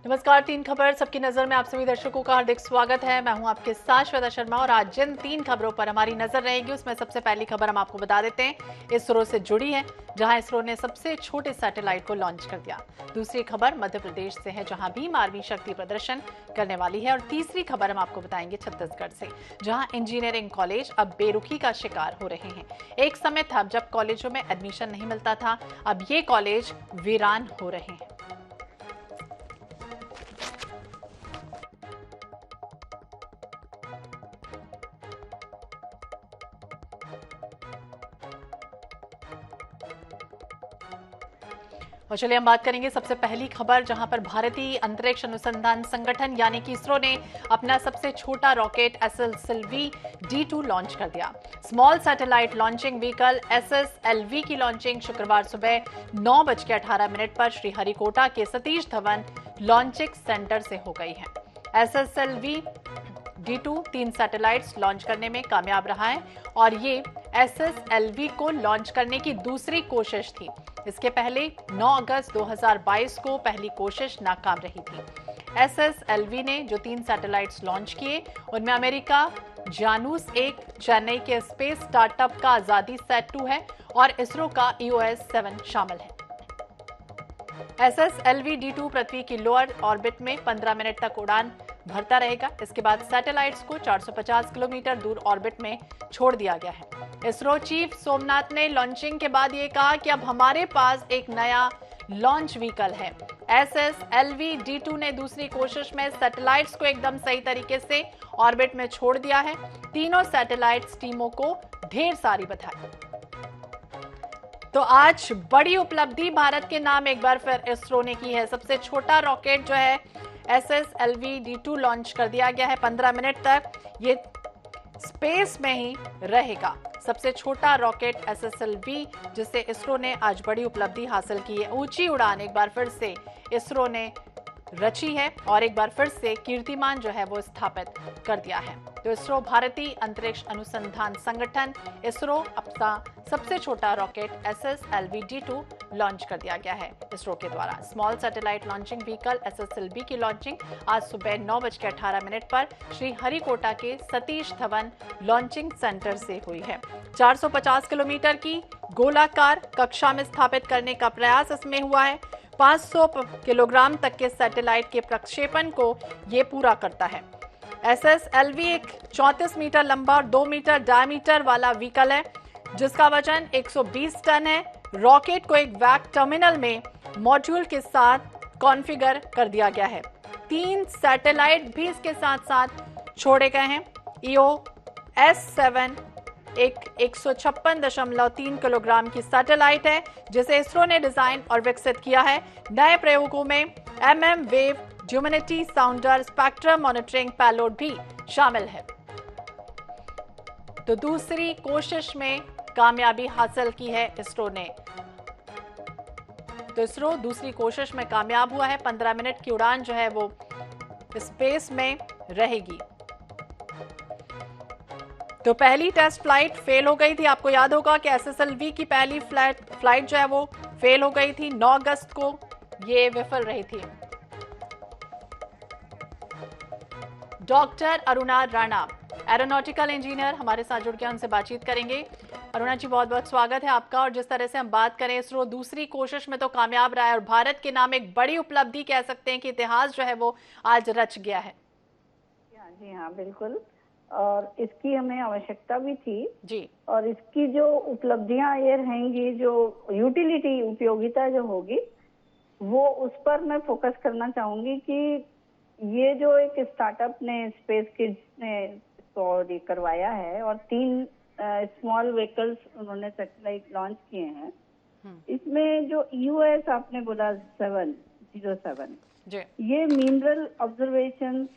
नमस्कार। तीन खबर सबकी नजर में आप सभी दर्शकों का हार्दिक स्वागत है। मैं हूं आपके साथ श्वेता शर्मा और आज जिन तीन खबरों पर हमारी नजर रहेगी उसमें सबसे पहली खबर हम आपको बता देते हैं इसरो से जुड़ी है, जहां इसरो ने सबसे छोटे सैटेलाइट को लॉन्च कर दिया। दूसरी खबर मध्य प्रदेश से है, जहां भीम आर्मी शक्ति प्रदर्शन करने वाली है। और तीसरी खबर हम आपको बताएंगे छत्तीसगढ़ से, जहां इंजीनियरिंग कॉलेज अब बेरुखी का शिकार हो रहे हैं। एक समय था जब कॉलेजों में एडमिशन नहीं मिलता था, अब ये कॉलेज वीरान हो रहे हैं। और चलिए हम बात करेंगे सबसे पहली खबर, जहां पर भारतीय अंतरिक्ष अनुसंधान संगठन यानी कि इसरो ने अपना सबसे छोटा रॉकेट SSLV D2 लॉन्च कर दिया। Small satellite launching vehicle SSLV की लॉन्चिंग शुक्रवार सुबह 9:18 पर श्रीहरिकोटा के सतीश धवन लॉन्चिंग सेंटर से हो गई है। SSLV D2 3 सैटेलाइट्स लॉन्च करने में कामयाब रहा है और ये SSLV को लॉन्च करने की दूसरी कोशिश थी। इसके पहले 9 अगस्त 2022 को पहली कोशिश नाकाम रही थी। SSLV ने जो 3 सैटेलाइट्स लॉन्च किए उनमें अमेरिका जानूस 1, चेन्नई के स्पेस स्टार्टअप का आजादी सेट 2 है और इसरो का EOS 7 शामिल है। SSLV D2 पृथ्वी की लोअर ऑर्बिट में 15 मिनट तक उड़ान भरता रहेगा। इसके बाद सैटेलाइट्स को 450 किलोमीटर दूर ऑर्बिट में छोड़ दिया गया है। इसरो चीफ सोमनाथ ने लॉन्चिंग के बाद ये कहा कि अब हमारे पास एक नया लॉन्च व्हीकल है। SSLV D2 ने दूसरी कोशिश में सैटेलाइट्स को एकदम सही तरीके से ऑर्बिट में छोड़ दिया है। तीनों सैटेलाइट्स टीमों को ढेर सारी बधाई। तो आज बड़ी उपलब्धि भारत के नाम एक बार फिर इसरो ने की है। सबसे छोटा रॉकेट जो है SSLV D2 लॉन्च कर दिया गया है। 15 मिनट तक ये स्पेस में ही रहेगा। सबसे छोटा रॉकेट SSLV, जिससे इसरो ने आज बड़ी उपलब्धि हासिल की है। ऊंची उड़ान एक बार फिर से इसरो ने रची है और एक बार फिर से कीर्तिमान जो है वो स्थापित कर दिया है। तो इसरो भारतीय अंतरिक्ष अनुसंधान संगठन इसरो अपना सबसे छोटा रॉकेट SSLV D2 लॉन्च कर दिया गया है इसरो के द्वारा। Small satellite launching vehicle SSLV की लॉन्चिंग आज सुबह 9:18 पर श्रीहरिकोटा के सतीश धवन लॉन्चिंग सेंटर से हुई है। 450 किलोमीटर की गोलाकार कक्षा में स्थापित करने का प्रयास इसमें हुआ है। 500 किलोग्राम तक के सैटेलाइट के प्रक्षेपण को यह पूरा करता है। SSLV एक 34 मीटर लंबा और 2 मीटर डायमीटर वाला व्हीकल है, जिसका वजन 120 टन है। रॉकेट को एक वैक टर्मिनल में मॉड्यूल के साथ कॉन्फ़िगर कर दिया गया है। 3 सैटेलाइट भी इसके साथ साथ छोड़े गए हैं। EOS 7 एक 156.3 किलोग्राम की सैटेलाइट है, जिसे इसरो ने डिजाइन और विकसित किया है। नए प्रयोगों में wave humanity साउंडर spectrum monitoring payload भी शामिल है। तो दूसरी कोशिश में कामयाबी हासिल की है इसरो ने। तो इसरो दूसरी कोशिश में कामयाब हुआ है। 15 मिनट की उड़ान जो है वो स्पेस में रहेगी। तो पहली टेस्ट फ्लाइट फेल हो गई थी। आपको याद होगा कि SSLV की पहली फ्लाइट जो है वो फेल हो गई थी। 9 अगस्त को ये विफल रही थी। Doctor Aruna Rana aeronautical engineer हमारे साथ जुड़ के उनसे बातचीत करेंगे। अरुणा जी, बहुत बहुत स्वागत है आपका। और जिस तरह से हम बात करें, इसरो दूसरी कोशिश में तो कामयाब रहा है और भारत के नाम एक बड़ी उपलब्धि कह सकते हैं कि इतिहास जो है वो आज रच गया है। जी हाँ, बिल्कुल। और इसकी हमें आवश्यकता भी थी जी। और इसकी जो उपलब्धियां ये रहेंगी, जो यूटिलिटी उपयोगिता जो होगी, वो उस पर मैं फोकस करना चाहूंगी कि ये जो एक स्टार्टअप ने स्पेस किड्स ने इसको करवाया है और 3 स्मॉल व्हीकल्स उन्होंने सैटेलाइट लॉन्च किए हैं। इसमें जो EOS आपने बोला 707 जी। ये मिनरल ऑब्जर्वेशन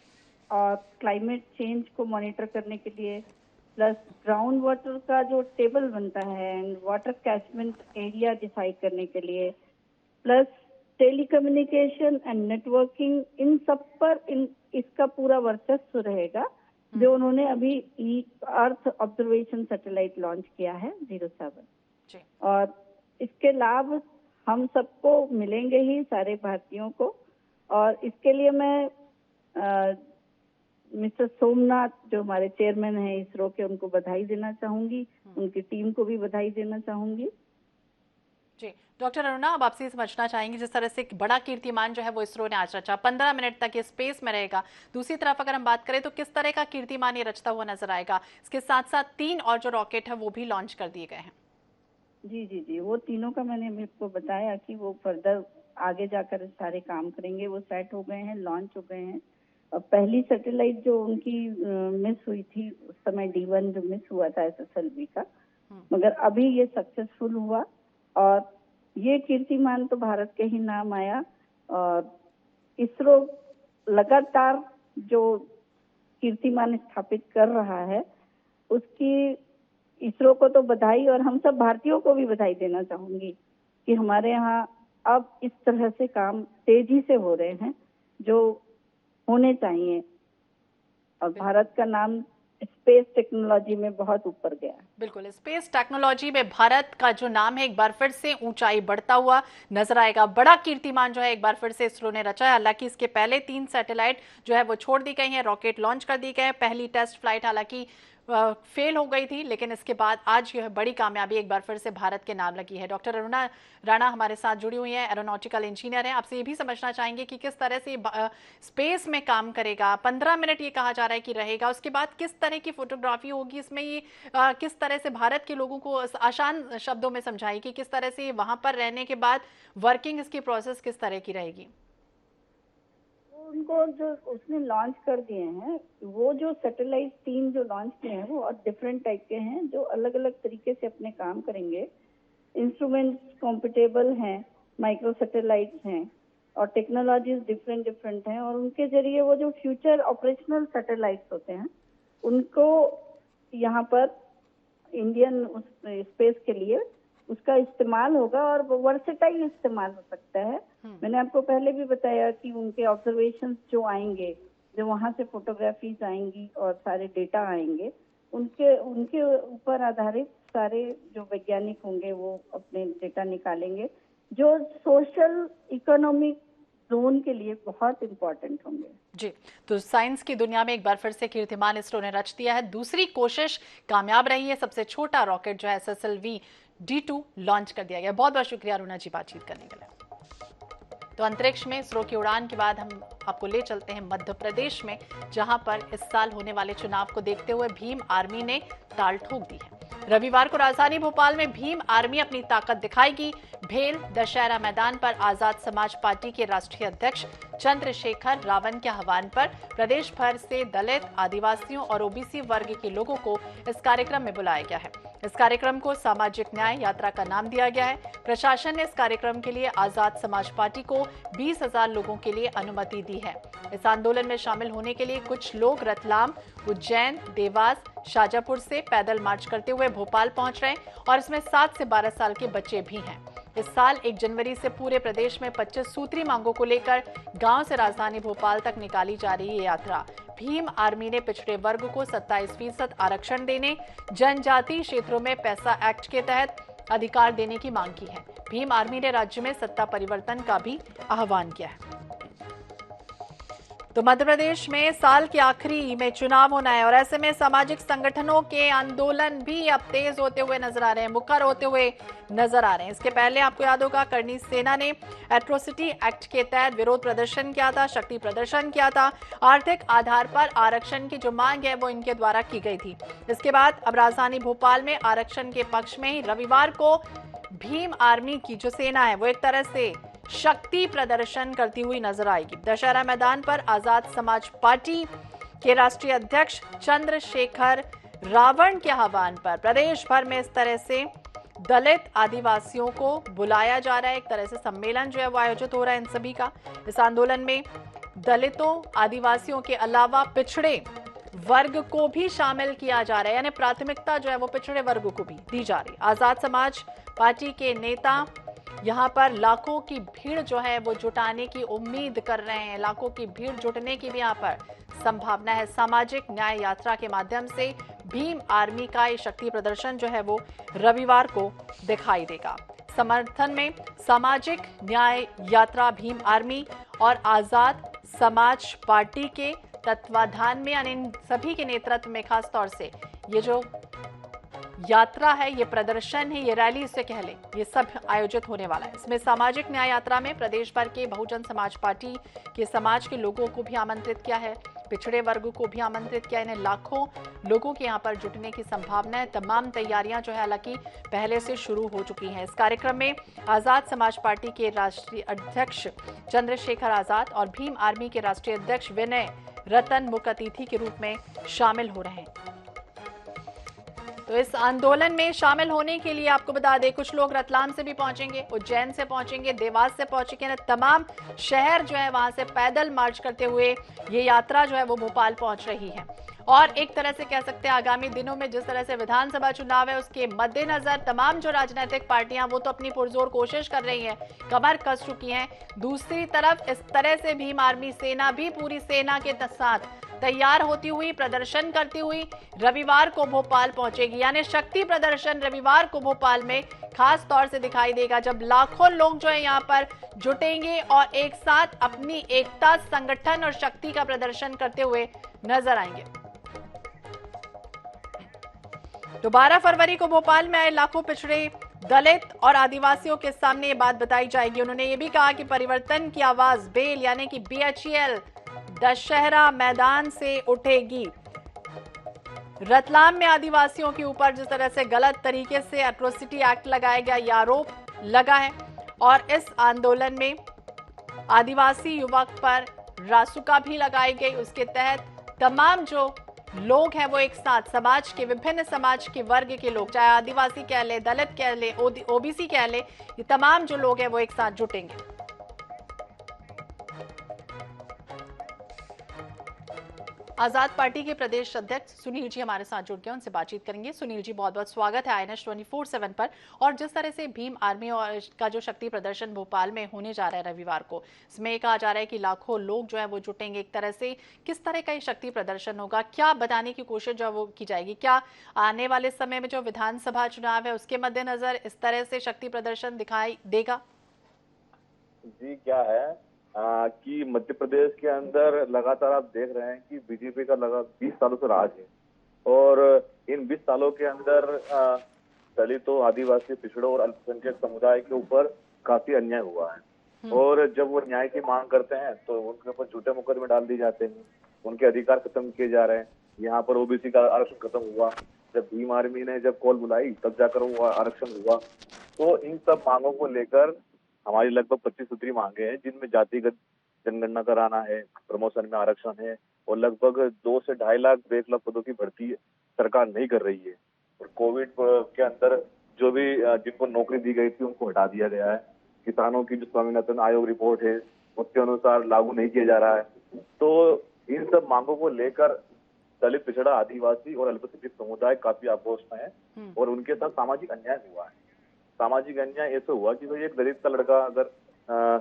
और क्लाइमेट चेंज को मॉनिटर करने के लिए, प्लस ग्राउंड वाटर का जो टेबल बनता है and water catchment area decide करने के लिए, प्लस टेलीकम्युनिकेशन एंड नेटवर्किंग, इन सब पर इसका पूरा वर्चस्व रहेगा, जो उन्होंने अभी अर्थ ऑब्जर्वेशन सैटेलाइट लॉन्च किया है 07। और इसके लाभ हम सबको मिलेंगे ही, सारे भारतीयों को। और इसके लिए मैं मिस्टर सोमनाथ जो हमारे चेयरमैन हैं इसरो के, उनको बधाई देना चाहूंगी, उनकी टीम को भी बधाई देना चाहूंगी। जी डॉक्टर अरुणा, अब आपसे समझना चाहेंगे, जिस तरह से एक बड़ा कीर्तिमान जो है वो इसरो ने आज रचा, 15 मिनट तक ये स्पेस में रहेगा। दूसरी तरफ अगर हम बात करें तो किस तरह का कीर्तिमान ये रचता हुआ नजर आएगा? इसके साथ साथ 3 और जो रॉकेट है वो भी लॉन्च कर दिए गए हैं। जी जी जी, वो तीनों का मैंने आपको बताया कि वो फर्दर आगे जाकर सारे काम करेंगे। वो सेट हो गए हैं, लॉन्च हो गए हैं। और पहली सैटेलाइट जो उनकी मिस हुई थी उस समय, D1 जो मिस हुआ था SSLV का, मगर अभी ये सक्सेसफुल हुआ और ये कीर्तिमान तो भारत के ही नाम आया। और इसरो लगातार जो कीर्तिमान स्थापित कर रहा है उसकी इसरो को तो बधाई, और हम सब भारतीयों को भी बधाई देना चाहूंगी कि हमारे यहाँ अब इस तरह से काम तेजी से हो रहे हैं जो होने चाहिए, और भारत का नाम स्पेस टेक्नोलॉजी में बहुत ऊपर गया। बिल्कुल, स्पेस टेक्नोलॉजी में भारत का जो नाम है एक बार फिर से ऊंचाई बढ़ता हुआ नजर आएगा। बड़ा कीर्तिमान जो है एक बार फिर से इसरो ने रचा है। हालांकि इसके पहले 3 सैटेलाइट जो है वो छोड़ दी गई हैं, रॉकेट लॉन्च कर दी गए हैं। पहली टेस्ट फ्लाइट हालांकि फेल हो गई थी, लेकिन इसके बाद आज यह बड़ी कामयाबी एक बार फिर से भारत के नाम लगी है। डॉक्टर अरुणा राणा हमारे साथ जुड़ी हुई हैं, एरोनॉटिकल इंजीनियर हैं। आपसे ये भी समझना चाहेंगे कि किस तरह से स्पेस में काम करेगा। 15 मिनट ये कहा जा रहा है कि रहेगा, उसके बाद किस तरह की फोटोग्राफी होगी इसमें, ये किस तरह से भारत के लोगों को आसान शब्दों में समझाइए कि किस तरह से वहां पर रहने के बाद वर्किंग इसकी प्रोसेस किस तरह की रहेगी। उनको जो उसने लॉन्च कर दिए हैं, वो जो सैटेलाइट 3 जो लॉन्च किए हैं वो और डिफरेंट टाइप के हैं, जो अलग अलग तरीके से अपने काम करेंगे। इंस्ट्रूमेंट्स कॉम्पिटेबल हैं, माइक्रो सैटेलाइट्स हैं, और टेक्नोलॉजीज डिफरेंट डिफरेंट हैं। और उनके जरिए वो जो फ्यूचर ऑपरेशनल सैटेलाइट्स होते हैं उनको यहाँ पर इंडियन स्पेस के लिए उसका इस्तेमाल होगा, और वो वर्सेटाइल इस्तेमाल हो सकता है। मैंने आपको पहले भी बताया कि उनके ऑब्जर्वेशंस जो आएंगे, जो वहां से फोटोग्राफीज आएंगी और सारे डेटा आएंगे, उनके ऊपर आधारित सारे जो वैज्ञानिक होंगे वो अपने डेटा निकालेंगे, जो सोशल इकोनॉमिक जोन के लिए बहुत इंपॉर्टेंट होंगे। जी, तो साइंस की दुनिया में एक बार फिर से कीर्तिमान इसरो ने रच दिया है। दूसरी कोशिश कामयाब रही है। सबसे छोटा रॉकेट जो है SSLV D2 लॉन्च कर दिया गया। बहुत बहुत शुक्रिया अरुणा जी बातचीत करने के लिए। तो अंतरिक्ष में इसरो की उड़ान के बाद हम आपको ले चलते हैं मध्य प्रदेश में, जहां पर इस साल होने वाले चुनाव को देखते हुए भीम आर्मी ने ताल ठोक दी है। रविवार को राजधानी भोपाल में भीम आर्मी अपनी ताकत दिखाएगी। भेल दशहरा मैदान पर आजाद समाज पार्टी के राष्ट्रीय अध्यक्ष चंद्रशेखर रावण के आह्वान पर प्रदेश भर से दलित, आदिवासियों और ओबीसी वर्ग के लोगों को इस कार्यक्रम में बुलाया गया है। इस कार्यक्रम को सामाजिक न्याय यात्रा का नाम दिया गया है। प्रशासन ने इस कार्यक्रम के लिए आजाद समाज पार्टी को 20,000 लोगों के लिए अनुमति दी है। इस आंदोलन में शामिल होने के लिए कुछ लोग रतलाम, उज्जैन, देवास, शाजापुर से पैदल मार्च करते हुए भोपाल पहुंच रहे हैं, और इसमें 7 से 12 साल के बच्चे भी हैं। इस साल 1 जनवरी से पूरे प्रदेश में 25 सूत्री मांगों को लेकर गांव से राजधानी भोपाल तक निकाली जा रही है यात्रा। भीम आर्मी ने पिछड़े वर्ग को 27% आरक्षण देने, जनजातीय क्षेत्रों में पैसा एक्ट के तहत अधिकार देने की मांग की है। भीम आर्मी ने राज्य में सत्ता परिवर्तन का भी आह्वान किया है। तो मध्य प्रदेश में साल के आखिरी में चुनाव होना है, और ऐसे में सामाजिक संगठनों के आंदोलन भी अब तेज होते हुए नजर आ रहे हैं, मुखर होते हुए नजर आ रहे हैं। इसके पहले आपको याद होगा करनी सेना ने एट्रोसिटी एक्ट के तहत विरोध प्रदर्शन किया था, शक्ति प्रदर्शन किया था। आर्थिक आधार पर आरक्षण की जो मांग है वो इनके द्वारा की गई थी। इसके बाद अब राजधानी भोपाल में आरक्षण के पक्ष में ही रविवार को भीम आर्मी की जो सेना है वो एक तरह से शक्ति प्रदर्शन करती हुई नजर आएगी। दशहरा मैदान पर आजाद समाज पार्टी के राष्ट्रीय अध्यक्ष चंद्रशेखर रावण के आह्वान पर प्रदेश भर में इस तरह से दलित, आदिवासियों को बुलाया जा रहा है। एक तरह से सम्मेलन जो है वो आयोजित हो रहा है इन सभी का। इस आंदोलन में दलितों, आदिवासियों के अलावा पिछड़े वर्ग को भी शामिल किया जा रहा है, यानी प्राथमिकता जो है वो पिछड़े वर्ग को भी दी जा रही है। आजाद समाज पार्टी के नेता यहाँ पर लाखों की भीड़ जो है वो जुटाने की उम्मीद कर रहे हैं। लाखों की भीड़ जुटने की भी यहाँ पर संभावना है। सामाजिक न्याय यात्रा के माध्यम से भीम आर्मी का ये शक्ति प्रदर्शन जो है वो रविवार को दिखाई देगा। समर्थन में सामाजिक न्याय यात्रा भीम आर्मी और आजाद समाज पार्टी के तत्वाधान में, यानी इन सभी के नेतृत्व में खास तौर से ये जो यात्रा है, ये प्रदर्शन है, ये रैली इसे कह लें, ये सब आयोजित होने वाला है। इसमें सामाजिक न्याय यात्रा में प्रदेश भर के बहुजन समाज पार्टी के समाज के लोगों को भी आमंत्रित किया है, पिछड़े वर्ग को भी आमंत्रित किया। इन्हें लाखों लोगों के यहाँ पर जुटने की संभावना है। तमाम तैयारियां जो है हालांकि पहले से शुरू हो चुकी हैं। इस कार्यक्रम में आजाद समाज पार्टी के राष्ट्रीय अध्यक्ष चंद्रशेखर आजाद और भीम आर्मी के राष्ट्रीय अध्यक्ष विनय रतन मुख्य अतिथि के रूप में शामिल हो रहे हैं। तो इस आंदोलन में शामिल होने के लिए आपको बता दें, कुछ लोग रतलाम से भी पहुंचेंगे, उज्जैन से पहुंचेंगे, देवास से पहुंचेंगे, तमाम शहर जो है वहां से पैदल मार्च करते हुए ये यात्रा जो है वो भोपाल पहुंच रही है। और एक तरह से कह सकते हैं आगामी दिनों में जिस तरह से विधानसभा चुनाव है उसके मद्देनजर तमाम जो राजनीतिक पार्टियां वो तो अपनी पुरजोर कोशिश कर रही हैं, कमर कस चुकी हैं। दूसरी तरफ इस तरह से भीम आर्मी सेना भी पूरी सेना के साथ तैयार होती हुई, प्रदर्शन करती हुई रविवार को भोपाल पहुंचेगी। यानी शक्ति प्रदर्शन रविवार को भोपाल में खास तौर से दिखाई देगा, जब लाखों लोग जो है यहाँ पर जुटेंगे और एक साथ अपनी एकता, संगठन और शक्ति का प्रदर्शन करते हुए नजर आएंगे। तो 12 फरवरी को भोपाल में आए लाखों पिछड़े, दलित और आदिवासियों के सामने ये बात बताई जाएगी। उन्होंने ये भी कहा कि परिवर्तन की आवाज बेल यानी कि BHEL दशहरा मैदान से उठेगी। रतलाम में आदिवासियों के ऊपर जिस तरह से गलत तरीके से एट्रोसिटी एक्ट लगाया गया, यह आरोप लगा है और इस आंदोलन में आदिवासी युवक पर रासुका भी लगाई गई। उसके तहत तमाम जो लोग हैं वो एक साथ, समाज के विभिन्न समाज के वर्ग के लोग, चाहे आदिवासी कह ले, दलित कह ले, OBC कह ले, ये तमाम जो लोग हैं वो एक साथ जुटेंगे। आजाद पार्टी के प्रदेश अध्यक्ष सुनील जी हमारे साथ जुड़ गए, उनसे बातचीत करेंगे। सुनील जी, बहुत बहुत स्वागत है INS 24/7 पर। और जिस तरह से भीम आर्मी और का जो शक्ति प्रदर्शन भोपाल में होने जा रहा है रविवार को, इसमें कहा जा रहा है कि लाखों लोग जो है वो जुटेंगे। एक तरह से किस तरह का ये शक्ति प्रदर्शन होगा, क्या बताने की कोशिश जो है वो की जाएगी? क्या आने वाले समय में जो विधानसभा चुनाव है उसके मद्देनजर इस तरह से शक्ति प्रदर्शन दिखाई देगा? जी, क्या है कि मध्य प्रदेश के अंदर लगातार आप देख रहे हैं कि बीजेपी का लगा 20 सालों से राज है और इन 20 सालों के अंदर दलितों, आदिवासी, पिछड़ों और अल्पसंख्यक समुदाय के ऊपर काफी अन्याय हुआ है। और जब वो न्याय की मांग करते हैं तो उनके ऊपर झूठे मुकदमे डाल दिए जाते हैं, उनके अधिकार खत्म किए जा रहे हैं। यहाँ पर OBC का आरक्षण खत्म हुआ, जब भीम आर्मी ने जब कॉल बुलाई तब जाकर वो आरक्षण हुआ। तो इन सब मांगों को लेकर हमारी लगभग 25 सूत्री मांगे हैं, जिनमें जातिगत जनगणना कराना है, प्रमोशन में आरक्षण है और लगभग 2 से 2.5 लाख 1 लाख पदों की भर्ती सरकार नहीं कर रही है। और कोविड के अंदर जो भी जिनको नौकरी दी गई थी उनको हटा दिया गया है। किसानों की जो स्वामीनाथन आयोग रिपोर्ट है उसके अनुसार लागू नहीं किया जा रहा है। तो इन सब मांगों को लेकर दलित, पिछड़ा, आदिवासी और अल्पसंख्यक समुदाय काफी आक्रोश में है और उनके साथ सामाजिक अन्याय हुआ है। सामाजिक अन्याय ऐसे हुआ कि भाई एक दलित का लड़का अगर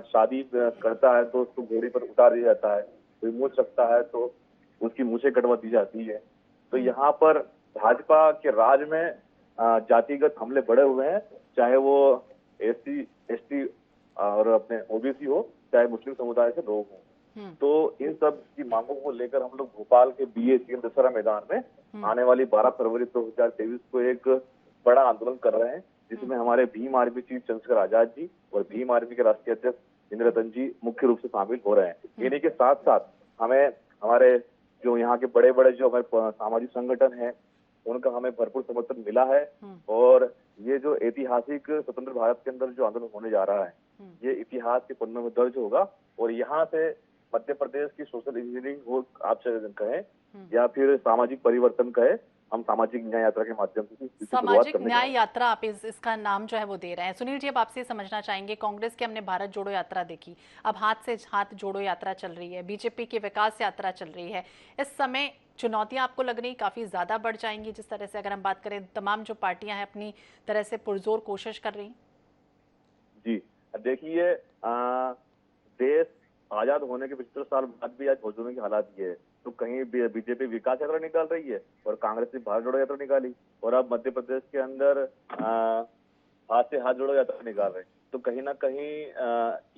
शादी करता है तो उसको घोड़ी पर उतार दिया जाता है, कोई मूछ रखता है तो उसकी मूछें कटवा दी जाती है। तो यहाँ पर भाजपा के राज में जातिगत हमले बढ़े हुए हैं, चाहे वो SC, ST और अपने OBC हो, चाहे मुस्लिम समुदाय से लोग हों। तो इन सब की मांगों को लेकर हम लोग भोपाल के BHEL दशहरा मैदान में आने वाली 12 फरवरी 2023 को एक बड़ा आंदोलन कर रहे हैं, जिसमें हमारे भीम आर्मी चीफ चंद्रशेखर आजाद जी और भीम आर्मी के राष्ट्रीय अध्यक्ष विनय रतन जी मुख्य रूप से शामिल हो रहे हैं। इन्हीं के साथ साथ हमें हमारे जो यहाँ के बड़े बड़े जो हमारे सामाजिक संगठन है उनका हमें भरपूर समर्थन मिला है। और ये जो ऐतिहासिक स्वतंत्र भारत के अंदर जो आंदोलन होने जा रहा है ये इतिहास के पन्नों में दर्ज होगा और यहाँ से मध्य प्रदेश की सोशल इंजीनियरिंग हो आप कहें या फिर सामाजिक परिवर्तन कहे, हम सामाजिक न्याय यात्रा के माध्यम से सामाजिक न्याय यात्रा आप इसका नाम जो है वो दे रहे हैं। सुनील जी, अब आपसे समझना चाहेंगे, कांग्रेस की हमने भारत जोड़ो यात्रा देखी, अब हाथ से हाथ जोड़ो यात्रा चल रही है, बीजेपी की विकास यात्रा चल रही है। इस समय चुनौतियां आपको लग रही काफी ज्यादा बढ़ जाएंगी, जिस तरह से अगर हम बात करें तमाम जो पार्टियां हैं अपनी तरह से पुरजोर कोशिश कर रही? जी देखिए, देश आजाद होने के 75 साल बाद भी आज मौजूद की हालात ये है। तो कहीं बीजेपी विकास यात्रा निकाल रही है और कांग्रेस ने भारत जोड़ो यात्रा निकाली और अब मध्य प्रदेश के अंदर हाथ से हाथ जोड़ो यात्रा निकाल रहे हैं। तो कहीं ना कहीं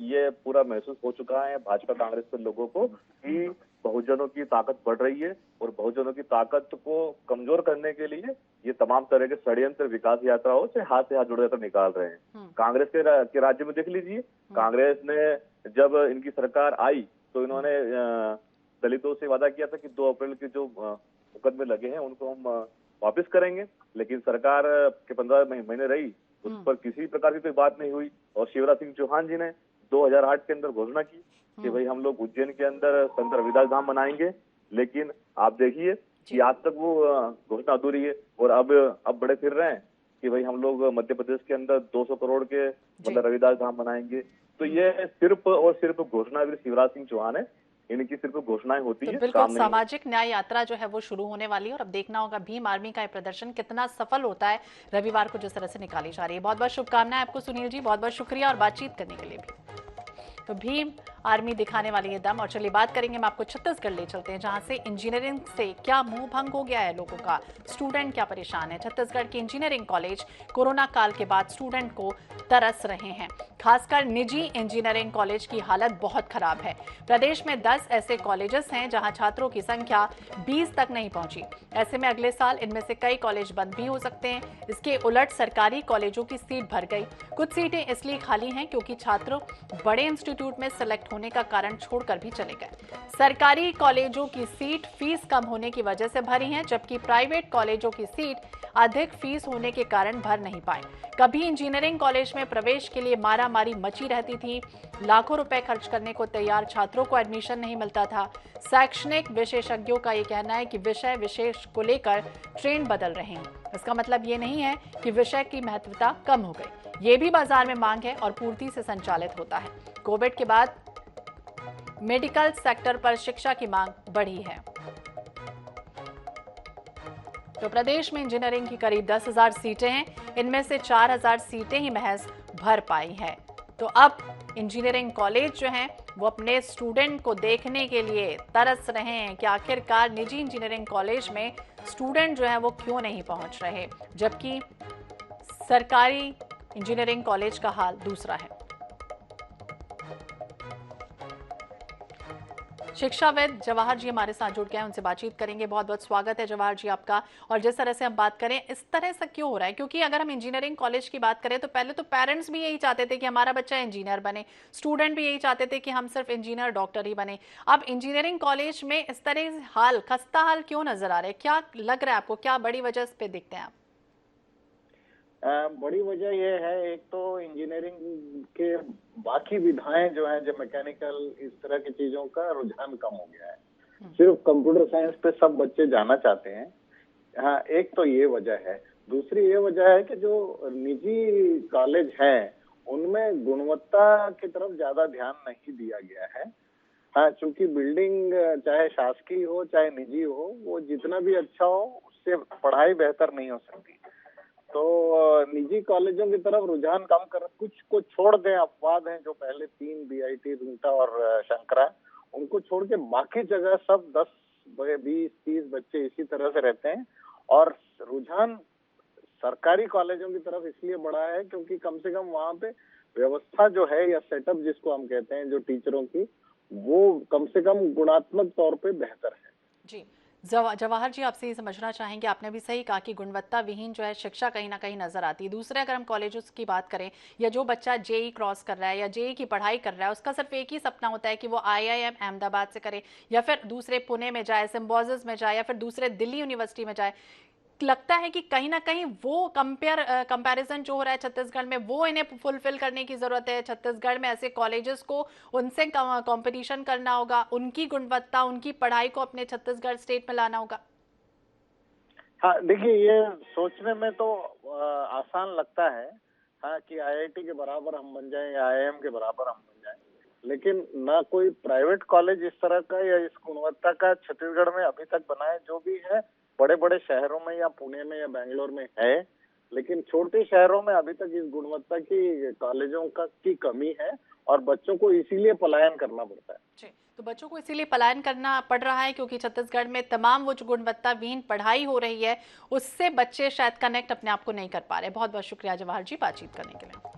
ये पूरा महसूस हो चुका है भाजपा कांग्रेस के लोगों को कि बहुजनों की ताकत बढ़ रही है और बहुजनों की ताकत को कमजोर करने के लिए ये तमाम तरह के षड्यंत्र विकास यात्राओं से हाथ जोड़ो यात्रा निकाल रहे हैं। कांग्रेस के राज्य में देख लीजिए, कांग्रेस ने जब इनकी सरकार आई तो इन्होंने दलितों से वादा किया था कि 2 अप्रैल के जो मुकदमे लगे हैं उनको हम वापस करेंगे, लेकिन सरकार के 15 महीने रही, उस पर किसी प्रकार की कोई बात नहीं हुई। और शिवराज सिंह चौहान जी ने 2008 के अंदर घोषणा की कि भाई हम लोग उज्जैन के अंदर संत रविदास धाम बनाएंगे, लेकिन आप देखिए कि आज तक वो घोषणा अधूरी है। और अब बड़े फिर रहे हैं कि भाई हम लोग मध्य प्रदेश के अंदर 200 करोड़ के मतलब रविदास धाम बनाएंगे। तो ये सिर्फ और सिर्फ घोषणावीर शिवराज सिंह चौहान है, इनकी सिर्फ घोषणाएं होती है, बिल्कुल सामाजिक न्याय यात्रा जो है वो शुरू होने वाली है और अब देखना होगा भीम आर्मी का ये प्रदर्शन कितना सफल होता है रविवार को जिस तरह से निकाली जा रही है। बहुत बहुत शुभकामनाएं आपको सुनील जी, बहुत बहुत शुक्रिया और बातचीत करने के लिए भी। तो भीम आर्मी दिखाने वाली ये दम। और चलिए बात करेंगे, हम आपको छत्तीसगढ़ ले चलते हैं जहां से इंजीनियरिंग से क्या मुंह भंग हो गया है लोगों का, स्टूडेंट क्या परेशान है। छत्तीसगढ़ के इंजीनियरिंग कॉलेज कोरोना काल के बाद स्टूडेंट को तरस रहे हैं, खासकर निजी इंजीनियरिंग कॉलेज की हालत बहुत खराब है। प्रदेश में 10 ऐसे कॉलेजेस हैं जहां छात्रों की संख्या 20 तक नहीं पहुंची। ऐसे में अगले साल इनमें से कई कॉलेज बंद भी हो सकते हैं। इसके उलट सरकारी कॉलेजों की सीट भर गई। कुछ सीटें इसलिए खाली हैं क्योंकि छात्र बड़े इंस्टीट्यूट में सिलेक्ट होने का कारण छोड़कर भी चले गए। सरकारी कॉलेजों की सीट फीस कम होने की वजह से भरी हैं, जबकि प्राइवेट कॉलेजों की सीट अधिक फीस होने के कारण भर नहीं पाए। कभी इंजीनियरिंग कॉलेज में प्रवेश के लिए मारामारी मची रहती थी, लाखों रुपए खर्च करने को तैयार छात्रों को एडमिशन नहीं मिलता था। शैक्षणिक विशेषज्ञों का ये कहना है कि विषय विशेष को लेकर ट्रेंड बदल रहे हैं। इसका मतलब ये नहीं है कि विषय की महत्वता कम हो गई, ये भी बाजार में मांग है और पूर्ति से संचालित होता है। कोविड के बाद मेडिकल सेक्टर पर शिक्षा की मांग बढ़ी है। तो प्रदेश में इंजीनियरिंग की करीब 10,000 सीटें हैं, इनमें से 4,000 सीटें ही महज भर पाई हैं। तो अब इंजीनियरिंग कॉलेज जो हैं वो अपने स्टूडेंट को देखने के लिए तरस रहे हैं कि आखिरकार निजी इंजीनियरिंग कॉलेज में स्टूडेंट जो है वो क्यों नहीं पहुंच रहे, जबकि सरकारी इंजीनियरिंग कॉलेज का हाल दूसरा है। शिक्षाविद जवाहर जी हमारे साथ जुड़ गए हैं, उनसे बातचीत करेंगे। बहुत बहुत स्वागत है जवाहर जी आपका। और जिस तरह से हम बात करें, इस तरह से क्यों हो रहा है? क्योंकि अगर हम इंजीनियरिंग कॉलेज की बात करें तो पहले तो पेरेंट्स भी यही चाहते थे कि हमारा बच्चा इंजीनियर बने, स्टूडेंट भी यही चाहते थे कि हम सिर्फ इंजीनियर डॉक्टर ही बने। अब इंजीनियरिंग कॉलेज में इस तरह से हाल, खस्ता हाल क्यों नजर आ रहे हैं? क्या लग रहा है आपको, क्या बड़ी वजह इस पे देखते हैं आप? बड़ी वजह यह है, एक तो इंजीनियरिंग के बाकी विधाएं जो हैं, जो मैकेनिकल इस तरह की चीजों का रुझान कम हो गया है। सिर्फ कंप्यूटर साइंस पे सब बच्चे जाना चाहते हैं। हाँ, एक तो ये वजह है। दूसरी ये वजह है कि जो निजी कॉलेज हैं उनमें गुणवत्ता की तरफ ज्यादा ध्यान नहीं दिया गया है। हाँ, चूंकि बिल्डिंग चाहे शासकीय हो चाहे निजी हो, वो जितना भी अच्छा हो उससे पढ़ाई बेहतर नहीं हो सकती। तो निजी कॉलेजों की तरफ रुझान कम कर, कुछ को छोड़ दें, अपवाद हैं जो पहले 3 बीआईटी रूंटा और शंकरा, उनको छोड़ के बाकी जगह सब 10, 20, 30 बच्चे इसी तरह से रहते हैं। और रुझान सरकारी कॉलेजों की तरफ इसलिए बढ़ा है क्योंकि कम से कम वहां पे व्यवस्था जो है या सेटअप जिसको हम कहते हैं जो टीचरों की, वो कम से कम गुणात्मक तौर पे बेहतर है। जी, जवाहर जी आपसे ये समझना चाहेंगे, आपने भी सही कहा कि गुणवत्ता विहीन जो है शिक्षा कहीं ना कहीं नजर आती है। दूसरे अगर हम कॉलेजों की बात करें, या जो बच्चा जेई क्रॉस कर रहा है या जेई की पढ़ाई कर रहा है, उसका सिर्फ एक ही सपना होता है कि वो आईआईएम अहमदाबाद से करे, या फिर दूसरे पुणे में जाए, सिम्बोसिस में जाए, या फिर दूसरे दिल्ली यूनिवर्सिटी में जाए। लगता है कि कहीं ना कहीं वो कंपैरिजन जो हो रहा है छत्तीसगढ़ में, वो इन्हें फुलफिल करने की जरूरत है। छत्तीसगढ़ में ऐसे कॉलेजेस को उनसे कंपटीशन करना होगा, उनकी गुणवत्ता, उनकी पढ़ाई को अपने छत्तीसगढ़ स्टेट में लाना होगा। हाँ, देखिए, ये सोचने में तो आसान लगता है, हाँ, कि आईआईटी के बराबर हम बन जाएं या आईआईएम के बराबर हम बन जाएं, लेकिन ना कोई प्राइवेट कॉलेज इस तरह का या इस गुणवत्ता का छत्तीसगढ़ में अभी तक बना है। जो भी है बड़े बड़े शहरों में या पुणे में या बेंगलोर में है, लेकिन छोटे शहरों में अभी तक इस गुणवत्ता की कॉलेजों की कमी है और बच्चों को इसीलिए पलायन करना पड़ता है। तो तो बच्चों को इसीलिए पलायन करना पड़ रहा है क्योंकि छत्तीसगढ़ में तमाम वो जो गुणवत्ताहीन पढ़ाई हो रही है उससे बच्चे शायद कनेक्ट अपने आप को नहीं कर पा रहे। बहुत बहुत शुक्रिया जवाहर जी बातचीत करने के लिए।